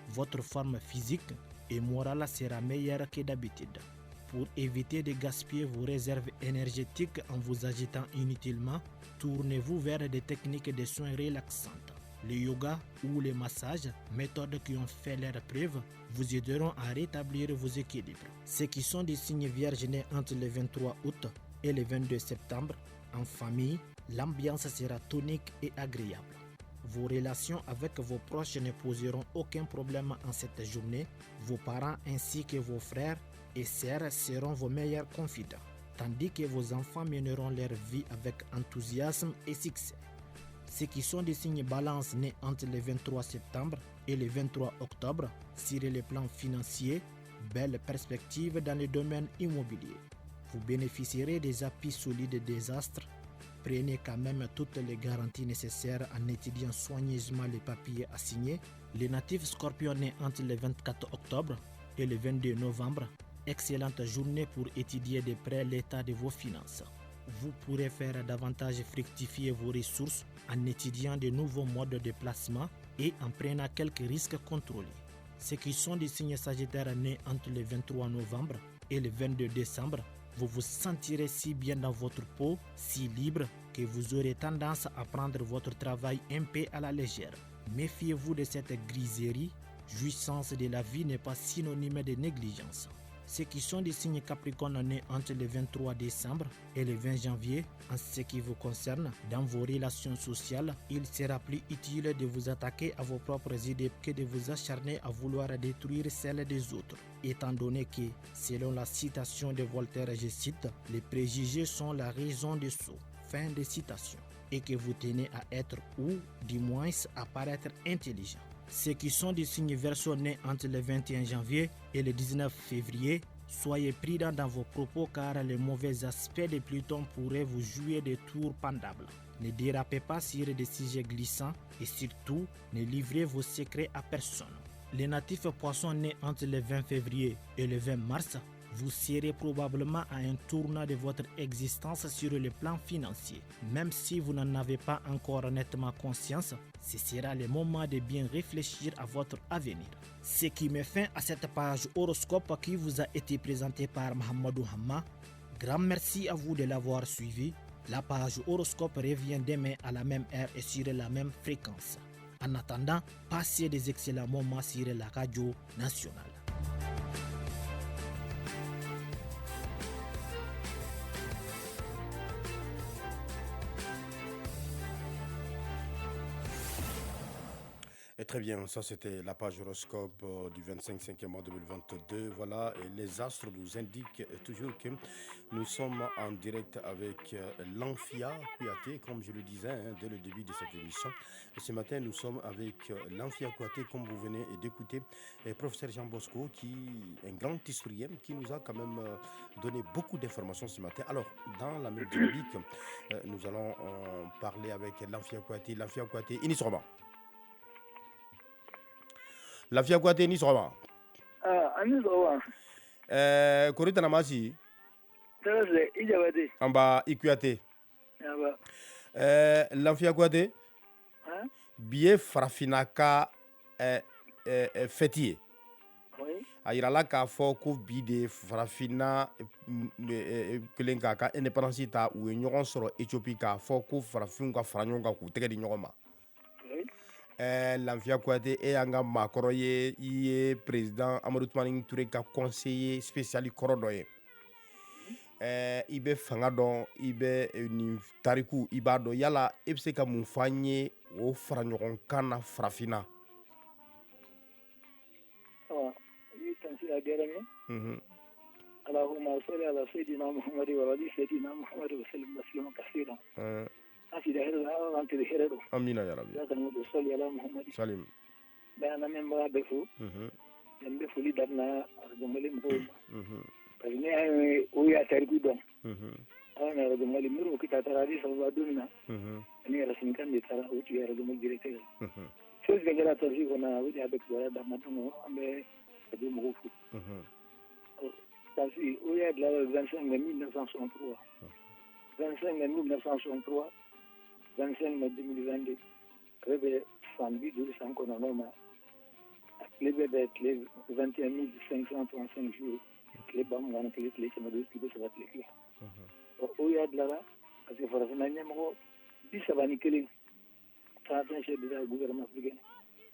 votre forme physique et morale sera meilleure que d'habitude. Pour éviter de gaspiller vos réserves énergétiques en vous agitant inutilement, tournez-vous vers des techniques de soins relaxantes. Le yoga ou le massage, méthodes qui ont fait leur preuve, vous aideront à rétablir vos équilibres. Ceux qui sont des signes vierges nés entre le 23 août et le 22 septembre, en famille, l'ambiance sera tonique et agréable. Vos relations avec vos proches ne poseront aucun problème en cette journée. Vos parents ainsi que vos frères et sœurs seront vos meilleurs confidents, tandis que vos enfants mèneront leur vie avec enthousiasme et succès. Ceux qui sont des signes balance nés entre le 23 septembre et le 23 octobre, sur le plan financier, belle perspective dans le domaine immobilier. Vous bénéficierez des appuis solides des astres. Prenez quand même toutes les garanties nécessaires en étudiant soigneusement les papiers à signer. Les natifs scorpions nés entre le 24 octobre et le 22 novembre, excellente journée pour étudier de près l'état de vos finances. Vous pourrez faire davantage fructifier vos ressources en étudiant de nouveaux modes de placement et en prenant quelques risques contrôlés. Ceux qui sont des signes sagittaires nés entre le 23 novembre et le 22 décembre, vous vous sentirez si bien dans votre peau, si libre, que vous aurez tendance à prendre votre travail un peu à la légère. Méfiez-vous de cette griserie. Jouissance de la vie n'est pas synonyme de négligence. Ceux qui sont des signes capricornes nés entre le 23 décembre et le 20 janvier, en ce qui vous concerne, dans vos relations sociales, il sera plus utile de vous attaquer à vos propres idées que de vous acharner à vouloir détruire celles des autres. Étant donné que, selon la citation de Voltaire, je cite, « Les préjugés sont la raison des sots ». Fin de citation. Et que vous tenez à être ou, du moins, à paraître intelligent. Ceux qui sont des signes Verseau nés entre le 21 janvier et le 19 février, soyez prudents dans vos propos car les mauvais aspects de Pluton pourraient vous jouer des tours pendables. Ne dérapez pas sur des sujets glissants et surtout, ne livrez vos secrets à personne. Les natifs poissons nés entre le 20 février et le 20 mars, vous serez probablement à un tournant de votre existence sur le plan financier. Même si vous n'en avez pas encore nettement conscience, ce sera le moment de bien réfléchir à votre avenir. Ce qui met fin à cette page horoscope qui vous a été présentée par Mahamadou Hama. Grand merci à vous de l'avoir suivi. La page horoscope revient demain à la même heure et sur la même fréquence. En attendant, passez des excellents moments sur la radio nationale. Et très bien, ça c'était la page horoscope du 25e mois 2022. Voilà, et les astres nous indiquent toujours que nous sommes en direct avec l'Amphia Kouyaté, comme je le disais dès le début de cette émission. Et ce matin, nous sommes avec l'Amphia Kouyaté, comme vous venez d'écouter, et professeur Jean Bosco, qui est un grand historien, qui nous a quand même donné beaucoup d'informations ce matin. Alors, dans la même dynamique, nous allons parler avec l'Amphia Kouyaté. L'Amphia Kouyaté, Inisroba. Lafiya Kouyaté ni sɔgɔma. Ani sɔgɔma. Kori Tanamasi. Tɛrɛsɛ i Jabate. An b'a i Kouyaté. Yaba. Lafiya Kouyaté. Bi ye farafinna ka fɛti ye. A yirala k'a fɔ ko bi de farafinna kelen k'a ka indépendance ta u ye ɲɔgɔn sɔrɔ Éthiopie k'a fɔ ko farafinw ka fara ɲɔgɔn kan k'u tɛgɛ di ɲɔgɔn ma. Lafiya Kouyaté e y'an ka maakɔrɔ ye, i ye président Amadou Toumani Touré ka conseiller spécial kɔrɔ dɔ ye. I bɛ fanga dɔn, i bɛ nin tariku i b'a dɔn, yala e bɛ se ka mun fɔ an ye o fara ɲɔgɔn kan na farafinna? I tansi a diyara n ye. Allahumma salli ala sayyidina Muhammad wa ali sayyidina Muhammad wa sallim taslima kaseeran. Asida hɛrɛ an tɛ hɛrɛ don. Amina ya rabbi. Ya kan mutu salli ala Muhammad. Salim. Bɛɛ na min b'a bɛɛ fo. N bɛ foli daminɛ Radio Mali mɔgɔw ma. Parce que ne y'a ye o y'a tariku dɔn. Aw na Radio Mali Modibo Keyita taara Addis Ababa don min na. Ani Yacine Kane de taara o tun ye Radio Mali directeur ye. Chose bɛɛ kɛra tariku kɔnɔ o de y'a bɛ kibaruya d'an ma donc an bɛ radio mɔgɔw fo. Parce que o y'a dilan le 25 mai 1963. 25 mai 1963. 25 mai 2022, ale bɛ san 50 san kɔnɔntɔn ma, a tile bɛɛ bɛ tile 21 535 jours, tile 21 tile 100 tile 30 tile kelen. O y'a dilanna parce que farafinna ɲɛmɔgɔ 31 35 chefs d'État gouvernement africain,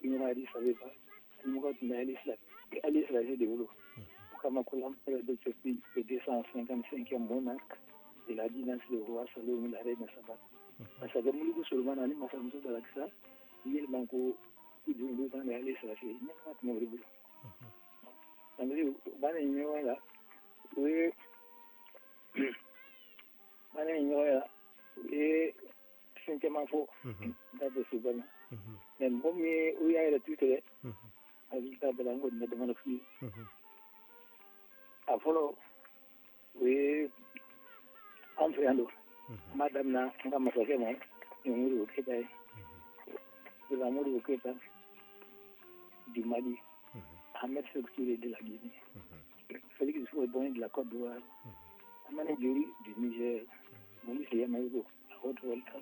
Union Addis Abeba, ɲɛmɔgɔ tun bɛ Ali Selassie de bolo. O kama ko l'empereur d'Éthiopie, le 255e monarque de la dynastie de roi Salomon la reine Sabat. Parce que Mouloudou Solomon ani Masamuso Dalakisa, yɛlɛma ko i dun kan bɛ Ale Selassie ye, ɲɛmɔgɔ tun bɛ o de bolo. Sangare baara in ɲɔgɔn la, o ye baara in ɲɔgɔn la, o ye fɛn caman fɔ, n t'a bɛ se bɛɛ ma. Mais mɔgɔ min ye o y'a yɛrɛ tu tigɛ, hakili t'a bɛɛ la, n kɔni bɛ dama f'i ye. A fɔlɔ, o ye an fɛ yan don. N b'a daminɛ an ka masakɛ ma, ni Modibo Keyita ye. Président Modibo Keyita du Mali, Ahmed Sékou Touré de la Guinée, Félix Houphouët-Boigny de la Côte d'Ivoire, Amani Diori du Niger, Maurice Yamaïgo, la Haute-Volta,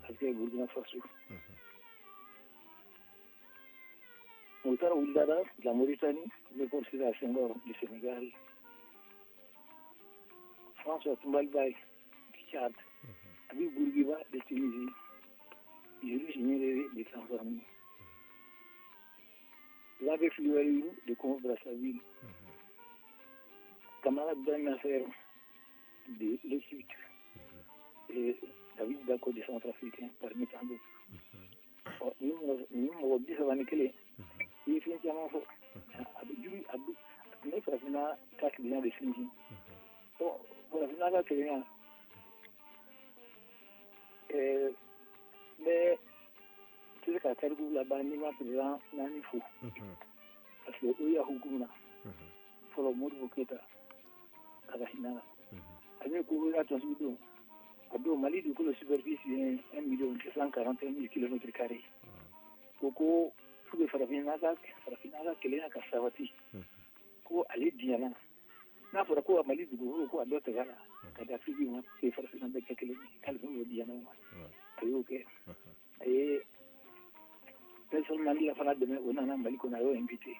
Azerbaïdjan, Burkina Faso. Moutar Ouldara de la Mauritanie, le Sédar Senghor du Sénégal, François Toumbalbaye du Tchad, Habib Bourguiba de Tunisie, Julius Nyerere de Tanzanie, Labe Filioualou de Congo-Brazzaville, Kamala Ben Nasser de l'Égypte et David Dako de Centrafricain, parmi tant d'autres. Nous avons dit ça va nous créer. Il est finalement faux. Nous avons 4 millions de Sinji. Bon, pour la finale, c'est rien. Mais tu sais qu'à tel coup là-bas, ni ma président, ni fou. Parce que il y a Hougouna, pour le Modibo Keyita, à la finale. Avec Kouroula Transmido, au Mali, du coup, la superficie est 1 241 000 km². Koko, pour le Farafinaga, Kelena Kassavati, ko Ali Diana. Na fura ko Mali du coup, ko Adota Gala, Kadhafi, qui est Farafinaga Kelena, Kalou Diana. Ok. Et personnellement, la fanade de on a Mali qu'on a invité.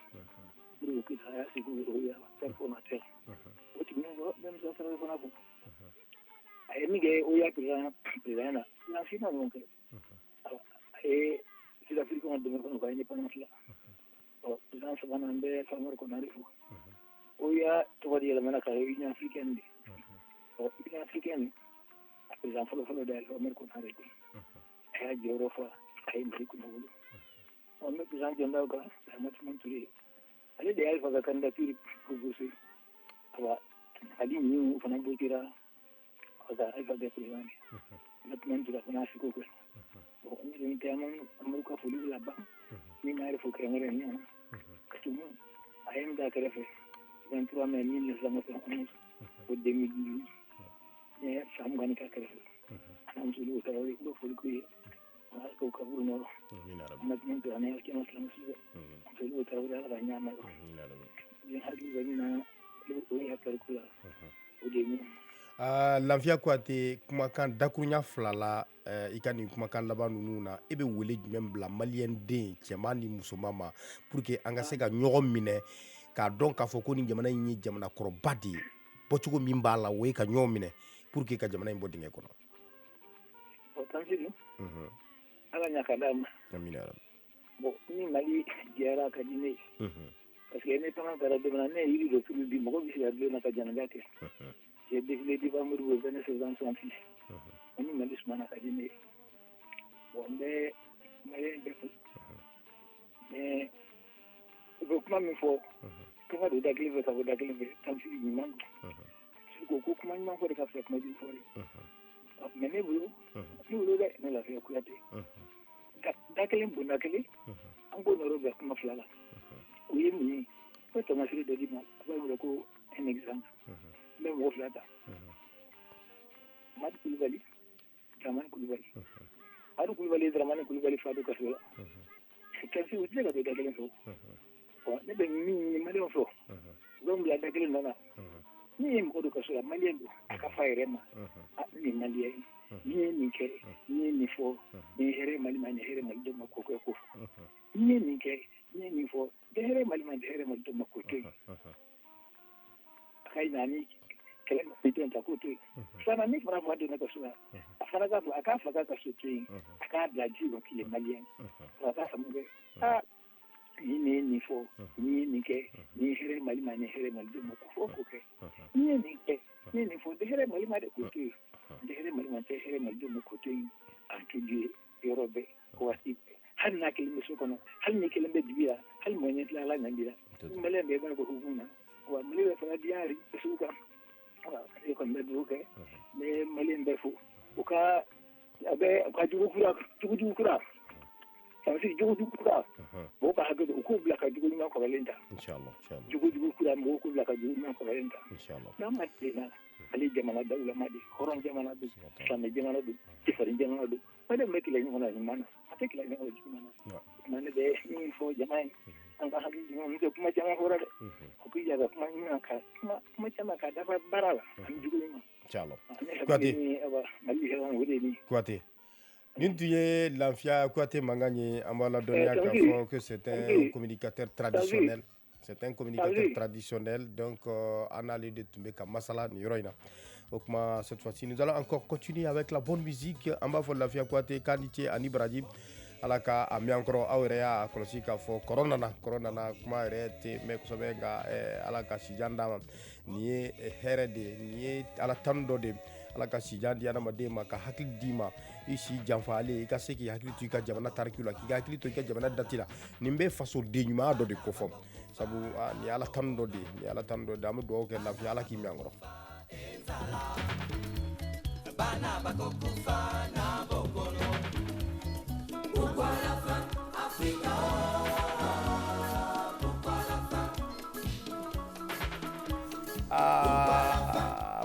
Pour le coup, c'est un formateur. Même ça, ça va vous. Et Miguel, où il y a président, l'ancien donc. Et c'est l'Afrique qu'on a demandé qu'on va indépendance là. Président Sabanambe, Famor qu'on arrive. Où il y a trois dieux, la Manaka, l'Union africaine. L'Union africaine, président Folo d'El, Famor qu'on arrive. Et à Europa, à Mali qu'on a voulu. on me présente Jandauka, la matin tous allez des alpha la candidature pour bosser. Ali ni fana botira ada alpha de président. Maintenant tu la fana siko ko. Bon, ni tellement amuka fulu la ba. Ni na faut que ngere ni. Katumu ayem da kare fe. 23 mai 1991 au 2018. Et ça me gagne kare fe. Nam sulu tawi ko fulu ko. Ko kaburu no. Maintenant tu ana ki na slam sulu. Sulu tawi ala nyama. Ni hadi bani Lafiya Kouyaté kumakan dakurunya fila la i ka nin kumakan laban ninnu na e bɛ wele jumɛn bila maliyɛn den cɛman ni musoman ma pour que an ka se ka ɲɔgɔn minɛ k'a dɔn k'a fɔ ko nin jamana in ye jamana kɔrɔba de ye bɔcogo min b'a la o ye ka ɲɔgɔn minɛ pour que ka jamana in bɔ dingɛ kɔnɔ. O Tansiri ala ɲa ka d'a ma. Amina yarabi. Bon ni Mali jɛra ka di ne ye. Parce que ne pendant que la demande ne yiri do tulu di mɔgɔ bɛ se ka bulon na ka janaja kɛ. J'ai défilé devant Modibo 2666. On ni Mali sumana ka di ne ye. Bon n bɛ maliyɛn bɛɛ fo. Mais u bɛ kuma min fɔ kan ka don da kelen fɛ ka bɔ da kelen fɛ Tansiri ɲuman don. Ko ko kuma ɲuman fɔ de ka fɛ kuma jugu fɔ de. Mais ne bolo dɛ ne Lafiya Kouyaté. Da kelen bon da kelen an k'o nɔrɔ bɛn kuma fila la. O ye mun ye ko tamasiri dɔ di ma a b'a wele ko un exemple n bɛ mɔgɔ fila ta Madu Kulubali Dramani Kulubali Madu Kulubali Dramani Kulubali fa do kaso la kasi u tɛ se ka don da kelen fɛ ne bɛ min ɲini maliyɛnw fɛ u bɛ bila da kelen nɔ na min ye mɔgɔ do kaso la maliyɛn don a ka fa yɛrɛ ma nin ye maliyɛn ye nin ye nin kɛ nin ye nin fɔ nin ye hɛrɛ Mali ma nin ye hɛrɛ malidenw ma ko kɛ ko fɔ nin ye nin kɛ nin ye nin fɔ hɛrɛ Mali ma hɛrɛ malidenw ma ko to yen a ka ɲa ni kɛlɛ malidenw ta k'o to yen filanan min fana fa donna kaso la a fana k'a fɔ a k'a fa ka kaso to yen a k'a bila ji kɔnɔ k'i ye maliyɛn fo ka taa faamu kɛ nin ye nin fɔ nin ye nin kɛ nin ye hɛrɛ Mali ma nin ye hɛrɛ malidenw ma ko fɔ k'o kɛ nin ye nin kɛ nin ye nin fɔ hɛrɛ Mali ma de k'o to yen hɛrɛ Mali ma tɛ hɛrɛ malidenw ma k'o to yen an to ye yɔrɔ bɛɛ waati bɛɛ hali n'a kelen bɛ so kɔnɔ hali ni kelen bɛ dibi la hali mɔɔ ɲɛ tila ala ɲangi la maliyɛn bɛɛ b'a ko hukumu na wa Mali bɛ fana diyari sugu kan e kɔni bɛ dugawu kɛ n bɛ maliyɛn bɛɛ fo u ka jugu kura Tansiri jugu kura mɔgɔw ka hakɛ to u k'u bila ka jugu ɲuman kɔrɔlen ta jugu kura mɔgɔw k'u bila ka jugu ɲuman kɔrɔlen ta n'a ma tilenna ale jamana dawulama de hɔrɔn jamana don silamɛ jamana don cɛfarin jamana don maliyɛn bɛ tila ɲɔgɔn na ɲuman na a tɛ tila ɲɔgɔn na juguman na tuma ne bɛ min fɔ jama ye an ka hakili jumɛn n tɛ kuma caman fɔra dɛ u k'i jija kuma ɲuman ka kuma caman ka dafa baara la ani jugu ɲuman ne hakili ni Mali hɛrɛ o de ye nin Kouyaté nin tun ye Lafiya Kouyaté mankan ye an b'a ladɔnniya k'a fɔ que c'est un communicateur traditionnel. C'est un communicateur traditionnel, donc on a de tomber comme masala ni yɔrɔ in na. O kuma cette fois-ci nous allons encore continuer avec la bonne musique. An b'a fɔ Lafiya Kouyaté k'a ni ce ani baraji ala ka a mɛn an kɔrɔ aw yɛrɛ y'a kɔlɔsi k'a fɔ kɔrɔ nana kuma yɛrɛ tɛ mɛn kosɛbɛ nka ala ka sijan d'a ma nin ye hɛrɛ de ye nin ye ala tanu dɔ de ye ala ka sijan di adamaden ma ka hakili d'i ma i si janfalen i ka se k'i hakili to i ka jamana tarikiw la k'i ka hakili to i ka jamana dati la nin bɛ fasoden ɲumanya dɔ de kofɔ sabu nin ye ala tanu dɔ de ye nin ye ala tanu dɔ de ye an bɛ dugawu kɛ Lafiya ala k'i mɛn an kɔrɔ.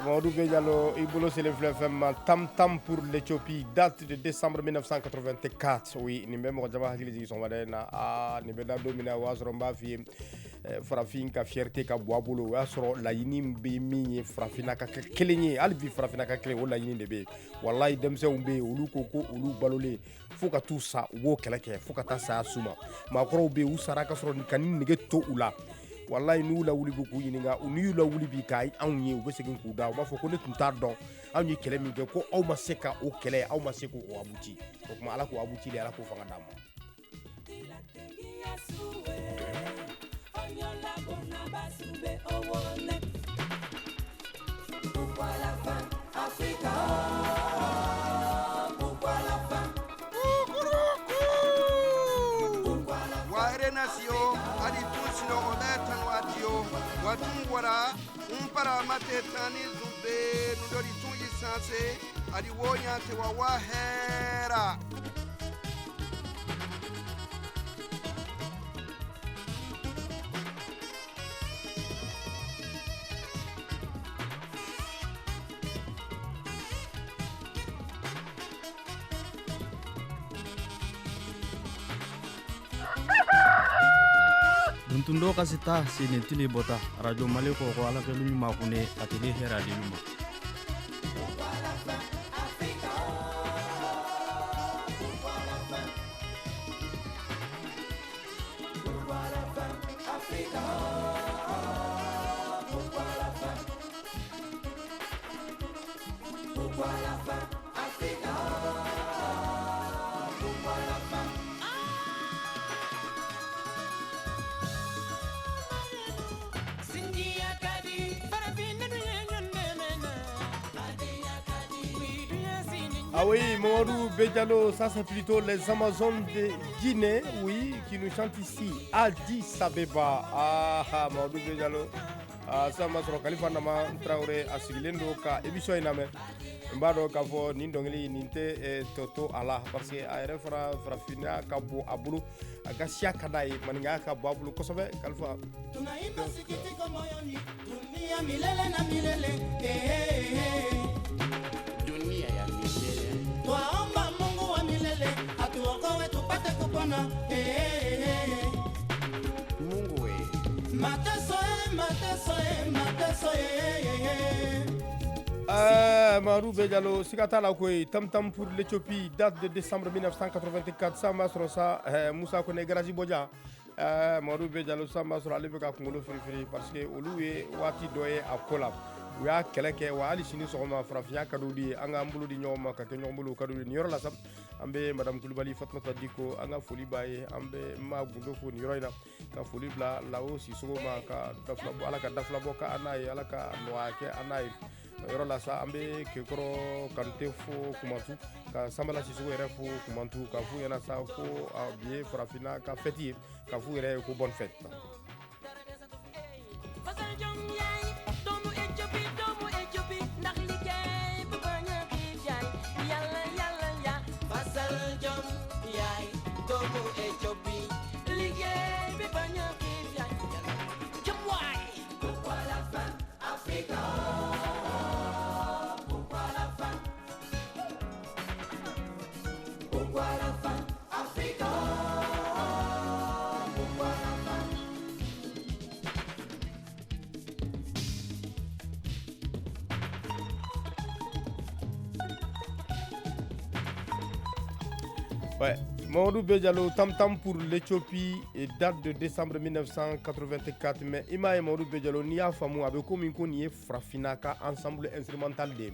Mamadou Diallo, Ibolo c'est le FM Tam Tam pour l'Éthiopie, date de décembre 1984. Oui, ni même Rojaba Hakili sont na ni beda domina wazromba fi farafin ka fierté ka boabolo wasro la yini be mi farafina ka kelenye albi farafina ka kele wala yini de be wallahi demse umbe ulu koko ulu balole fuka tout ça wo keleke fuka ta sa suma ma koro be usara ka soro kan nige to ula wallahi nu la wuli buku yininga unu la wuli bi kai anyi u besegin ku da ma fo ko ne tun tar don anyi kele mi ko aw ma seka o kele aw ma seko o abuti ko kuma ala ko abuti le ala ko fanga dama nasio adi tusino obetan watio watun wara para mate tani zumbe nudori tunyi sanse adi wonya te wawahera. Duntundo kasita sini tili bota radio mali ko ala ke lumi makune atele hera de luma. Ah oui, Mamadou Bédialo, ça c'est plutôt les Amazones de Guinée, oui, qui nous chantent ici, Addis Abeba. Ah, Mamadou Bédialo, ça m'a trop Khalifa Nama Traoré Asigilendo ka émission iname. Mbado ka fo ni dongeli ninte toto ala parce que a frafina ka bo abulu aga sia kadai maninga ka bo abulu kosobe Khalifa. Tunaimba sikitiko moyoni, dunia milele na milele. Dunia ya milele. Twaomba Mungu wa milele atuokoe tupate kupona. Mungu we. Mateso Marou Bédialo, Sikata la Koué, Tam Tam pour l'Éthiopie, date de décembre 1984, Samba Srosa, Moussa Kone Grazi Bodja, Marou Bédialo, Samba Srosa, Lebeka Kungolo Frifri, parce que Oluwe, Wati Doye, a Kolab. We are Keleke, Wali Sini Soma, Frafia Kadoudi, Anga Mbulu di Nyoma, Kakenyomulu Kadoudi, Nyor Lasam, Ambe, Madame Koulibaly, Fatmata Diko, Anga Folibaye, Ambe, Ma Gundofo, Nyoroina, Ka Folibla, Lao, Sisoma, Ka Daflabo, Alaka Daflaboka, Anai, Alaka Noake, Anai. Yɔrɔ la sa an bɛ kekɔrɔ kante fo kumantu ka Sambala Sisoko yɛrɛ fo kumantu ka f'u ɲɛna sa ko bi ye farafinna ka fɛti ye ka f'u yɛrɛ ye ko bonne fête. Ouais, Mamadou Bédialo, Tam Tam pour l'Éthiopie et date de décembre 1984. Mais Ima et Mamadou Bédialo, ni a famu avec comme ni est frafinaka ensemble instrumental de.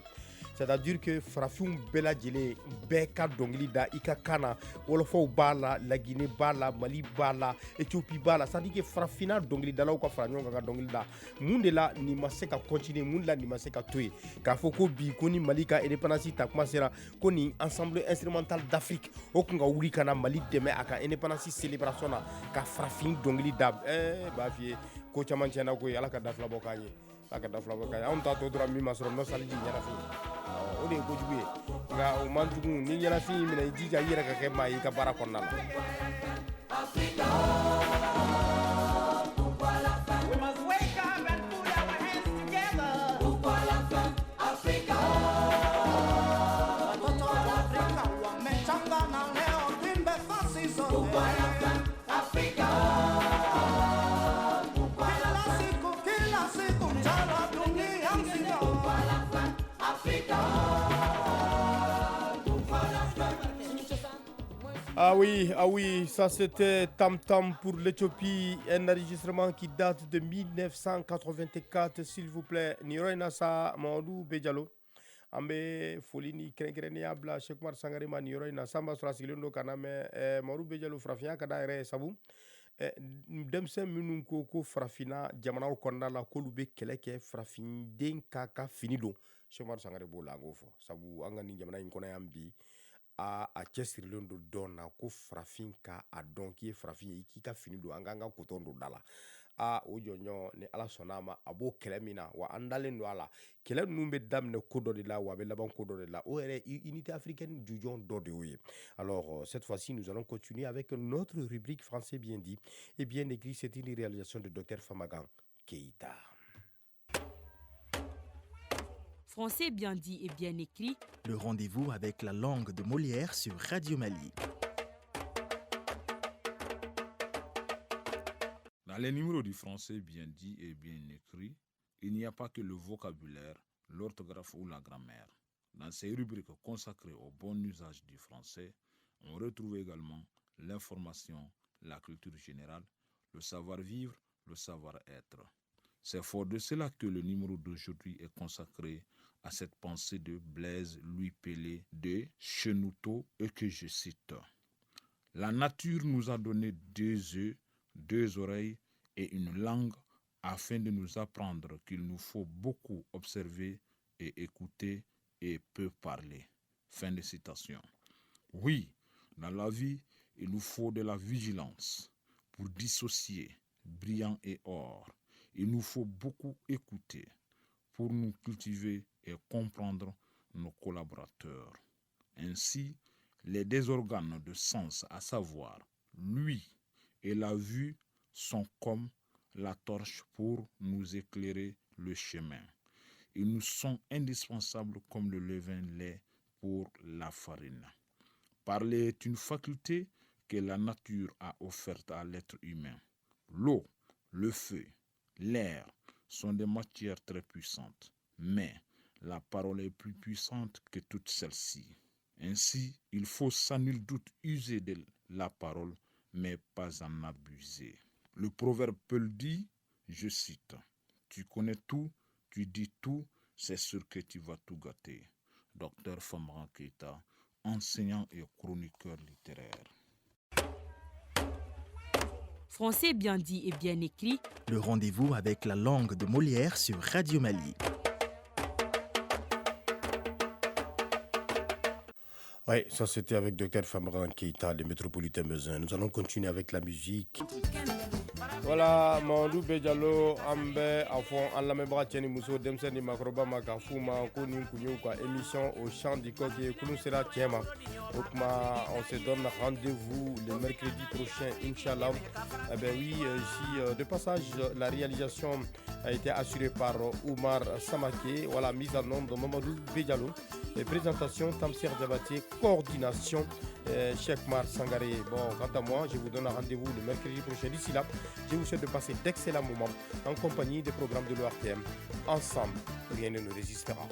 C'est-à-dire que Frafioum Bela Djele, Beka Dongli da Ika Kana, Wolofo Bala, la Guinée Bala, Mali Bala, Éthiopie Bala, c'est-à-dire que Frafina Dongli da la ou ka Fragnon ka Dongli da. Monde là ni maseka continuer, monde là ni maseka tuer. Ka foko bi koni Malika indépendance ta kuma sera koni ensemble instrumental d'Afrique. Okunga wuri kana Mali deme aka indépendance célébration na ka Frafin Dongli da ba vie ko chaman chena ko ala ka dafla bokanye. Aka dafla bokanye. On ta to dra mi masro no salji nyara fi. O de ko juguye nga o manjugu ni nyara fi mi na jija yira ka ke mai ka bara konna la. We must wake up and put our hands together. Africa. Watoto wa Afrika wamechangana leo, twimbe fasi zote. Africa. Kila siku mchana dunia mzima. Africa. Ah oui, ça c'était Tam Tam pour l'Éthiopie, un enregistrement qui date de 1984, s'il vous plaît. Niroina sa Mamadou Bédialo. Ambe folini krenkrenia bla Cheikh Mar Sangare ma Niroina samba sura sigilondo kaname Mamadou Bédialo frafia kada re sabu. Demsen minnu ko farafina jamanaw kɔnɔna la k'olu bɛ kɛlɛ kɛ farafinden ka fini don Cheikh Umaru Sangare b'o la an k'o fɔ sabu an ka nin jamana in kɔnɔ yan bi a cɛsirilen don dɔn na ko farafin ka a dɔn k'i ye farafin ye i k'i ka fini don an k'an ka koton don da la o jɔnjɔn ni ala sɔnna a ma a b'o kɛlɛ min na wa an dalen don a la kɛlɛ ninnu bɛ daminɛ ko dɔ de la wa a bɛ laban ko dɔ de la o yɛrɛ unité africaine jujɔn dɔ de y'o ye alors cette fois-ci nous allons continuer avec notre rubrique français bien dit et bien écrit. C'est une réalisation de Dr Famagan Keïta. Français bien dit et bien écrit. Le rendez-vous avec la langue de Molière sur Radio Mali. Dans les numéros du français bien dit et bien écrit, il n'y a pas que le vocabulaire, l'orthographe ou la grammaire. Dans ces rubriques consacrées au bon usage du français, on retrouve également l'information, la culture générale, le savoir-vivre, le savoir-être. C'est fort de cela que le numéro d'aujourd'hui est consacré à cette pensée de Blaise Louis Pelé de Chenouteau et que je cite. La nature nous a donné 2 yeux, 2 oreilles et une langue afin de nous apprendre qu'il nous faut beaucoup observer et écouter et peu parler. Fin de citation. Oui, dans la vie, il nous faut de la vigilance pour dissocier brillant et or. Il nous faut beaucoup écouter pour nous cultiver et comprendre nos collaborateurs. Ainsi, les 2 organes de sens, à savoir l'ouïe et la vue, sont comme la torche pour nous éclairer le chemin. Ils nous sont indispensables comme le levain l'est pour la farine. Parler est une faculté que la nature a offerte à l'être humain. L'eau, le feu, l'air sont des matières très puissantes, mais la parole est plus puissante que toutes celles-ci. Ainsi, il faut sans nul doute user de la parole, mais pas en abuser. Le proverbe Peul dit, je cite, « Tu connais tout, tu dis tout, c'est sûr que tu vas tout gâter. » Dr Famagan Keïta, enseignant et chroniqueur littéraire. Français bien dit et bien écrit. Le rendez-vous avec la langue de Molière sur Radio Mali. Oui, ça c'était avec Dr Famagan Keïta, le métropolitain Meuzin. Nous allons continuer avec la musique. Voilà, Mandou Bejalo, Ambe, Afon, Alamebra, Tieni Mousso, Demsen, Makroba, Makafuma, Kounin, Kounyouka, émission au chant du coq et Kounousera Tiema. On se donne rendez-vous le mercredi prochain, Inch'Allah. Eh bien oui, ici, de passage, la réalisation a été assurée par Oumar Samake. Voilà, mise en nom de Mamadou Bejalo. Et présentation, Tamsir Diabaté, coordination, Cheikh Mar Sangaré. Bon, quant à moi, je vous donne rendez-vous le mercredi prochain. D'ici là, je vous souhaite de passer d'excellents moments en compagnie des programmes de l'ORTM. Ensemble, rien ne nous résistera.